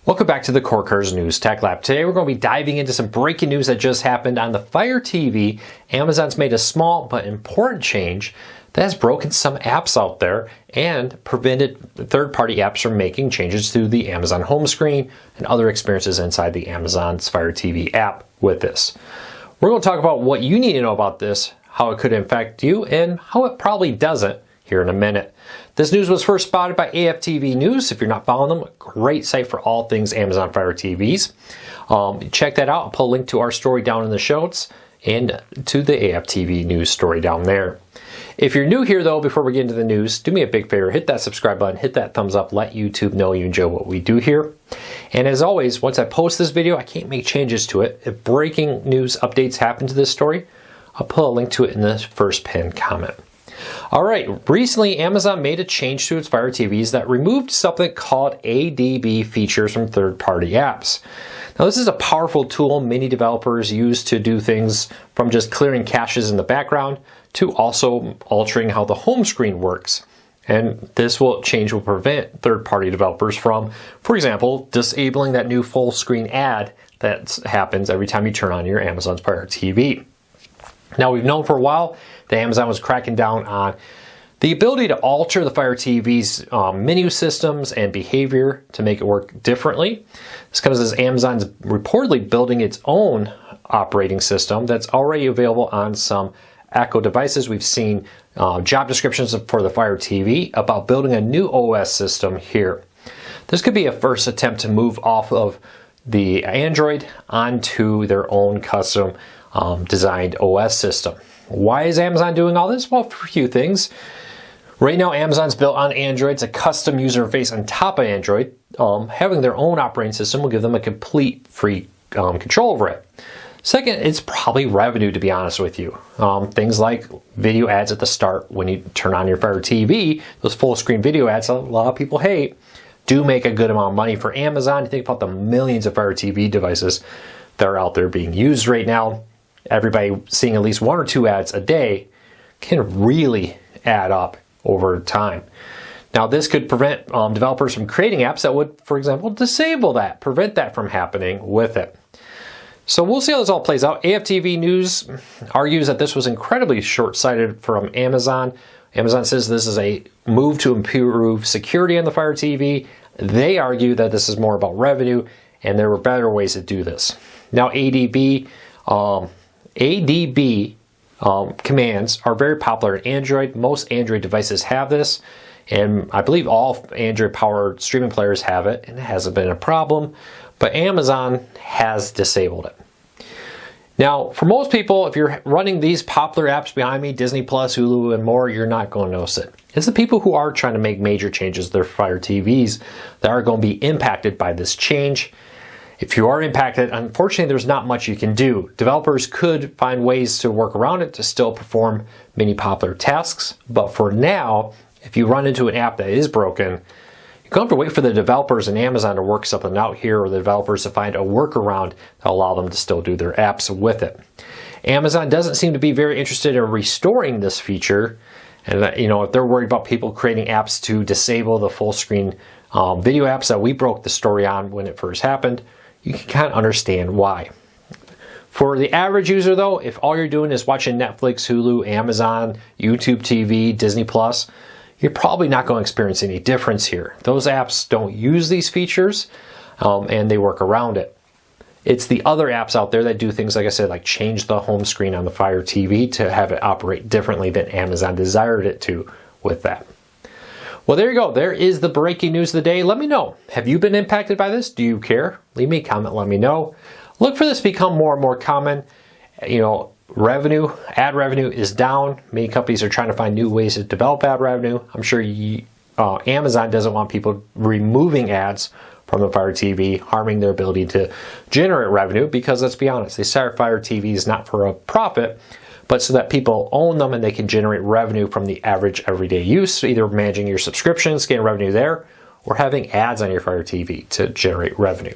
Welcome back to the Corkers News Tech Lab. Today we're going to be diving into some breaking news that just happened on the Fire TV. Amazon's made a small but important change that has broken some apps out there and prevented third-party apps from making changes to the Amazon home screen and other experiences inside the Amazon's Fire TV app with this. We're going to talk about what you need to know about this, how it could affect you, and how it probably doesn't here in a minute. This news was first spotted by AFTV News. If you're not following them, a great site for all things Amazon Fire TVs. Check that out. I'll put a link to our story down in the show notes and to the AFTV News story down there. If you're new here though, before we get into the news, do me a big favor, hit that subscribe button, hit that thumbs up, let YouTube know you enjoy what we do here. And as always, once I post this video, I can't make changes to it. If breaking news updates happen to this story, I'll put a link to it in the first pinned comment. Alright, recently Amazon made a change to its Fire TVs that removed something called ADB features from third-party apps. Now this is a powerful tool many developers use to do things from just clearing caches in the background to also altering how the home screen works. And this change will prevent third-party developers from, for example, disabling that new full screen ad that happens every time you turn on your Amazon Fire TV. Now we've known for a while that Amazon was cracking down on the ability to alter the Fire TV's menu systems and behavior to make it work differently. This comes as Amazon's reportedly building its own operating system that's already available on some Echo devices. We've seen job descriptions for the Fire TV about building a new OS system here. This could be a first attempt to move off of the Android onto their own custom designed OS system. Why is Amazon doing all this? Well, for a few things. Right now, Amazon's built on Android. It's a custom user interface on top of Android. Having their own operating system will give them a complete free control over it. Second, it's probably revenue, to be honest with you. Things like video ads at the start when you turn on your Fire TV, those full screen video ads a lot of people hate, do make a good amount of money for Amazon. You think about the millions of Fire TV devices that are out there being used right now. Everybody seeing at least one or two ads a day can really add up over time. Now this could prevent developers from creating apps that would, for example, disable that, prevent that from happening with it. So we'll see how this all plays out. AFTV News argues that this was incredibly short-sighted from Amazon. Amazon says this is a move to improve security on the Fire TV. They argue that this is more about revenue and there were better ways to do this. Now ADB commands are very popular in Android. Most Android devices have this, and I believe all Android-powered streaming players have it, and it hasn't been a problem, but Amazon has disabled it. Now, for most people, if you're running these popular apps behind me, Disney+, Hulu, and more, you're not going to notice it. It's the people who are trying to make major changes to their Fire TVs that are going to be impacted by this change. If you are impacted, unfortunately, there's not much you can do. Developers could find ways to work around it to still perform many popular tasks. But for now, if you run into an app that is broken, you're going to have to wait for the developers and Amazon to work something out here, or the developers to find a workaround to allow them to still do their apps with it. Amazon doesn't seem to be very interested in restoring this feature. And if they're worried about people creating apps to disable the full screen video apps that we broke the story on when it first happened, you can kind of understand why. For the average user though, if all you're doing is watching Netflix, Hulu, Amazon, YouTube TV, Disney+, you're probably not going to experience any difference here. Those apps don't use these features and they work around it. It's the other apps out there that do things, like I said, like change the home screen on the Fire TV to have it operate differently than Amazon desired it to with that. Well, there you go. There is the breaking news of the day. Let me know. Have you been impacted by this? Do you care? Leave me a comment. Let me know. Look for this to become more and more common. Ad revenue is down. Many companies are trying to find new ways to develop ad revenue. I'm sure Amazon doesn't want people removing ads from the Fire TV, harming their ability to generate revenue, because let's be honest, they started Fire TVs not for a profit, but so that people own them and they can generate revenue from the average everyday use. So either managing your subscriptions, getting revenue there, or having ads on your Fire TV to generate revenue.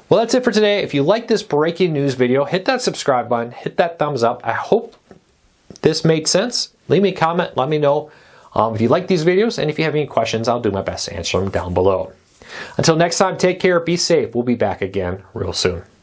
Well, that's it for today. If you like this breaking news video, hit that subscribe button, hit that thumbs up. I hope this made sense. Leave me a comment, let me know if you like these videos, and if you have any questions, I'll do my best to answer them down below. Until next time, take care, be safe. We'll be back again real soon.